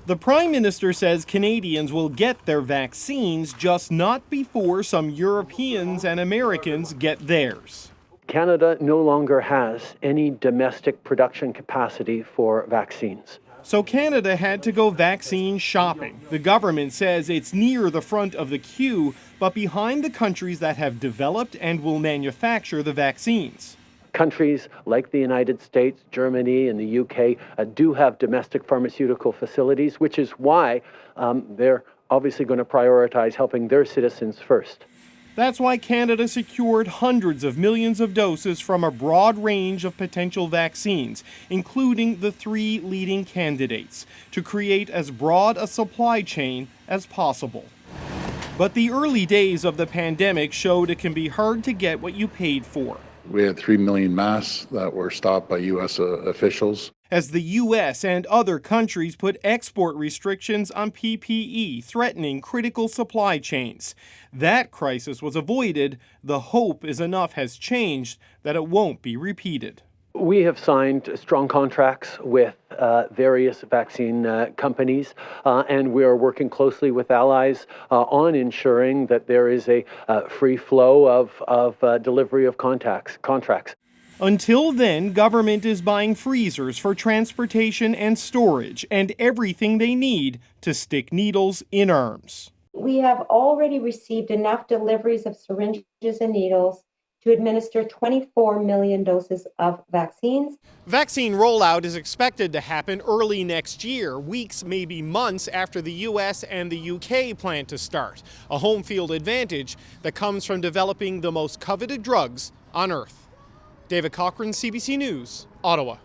The Prime Minister says Canadians will get their vaccines, just not before some Europeans and Americans get theirs. Canada no longer has any domestic production capacity for vaccines. So Canada had to go vaccine shopping. The government says it's near the front of the queue, but behind the countries that have developed and will manufacture the vaccines. Countries like the United States, Germany, and the UK do have domestic pharmaceutical facilities, which is why they're obviously going to prioritize helping their citizens first. That's why Canada secured hundreds of millions of doses from a broad range of potential vaccines, including the 3 leading candidates, to create as broad a supply chain as possible. But the early days of the pandemic showed it can be hard to get what you paid for. We had 3 million masks that were stopped by U.S. officials. As the U.S. and other countries put export restrictions on PPE, threatening critical supply chains. That crisis was avoided. The hope is enough has changed that it won't be repeated. We have signed strong contracts with various vaccine companies, and we are working closely with allies on ensuring that there is a free flow of delivery of contracts. Until then, government is buying freezers for transportation and storage and everything they need to stick needles in arms. We have already received enough deliveries of syringes and needles to administer 24 million doses of vaccines. Vaccine rollout is expected to happen early next year, weeks, maybe months after the U.S. and the U.K. plan to start. A home field advantage that comes from developing the most coveted drugs on Earth. David Cochran, CBC News, Ottawa.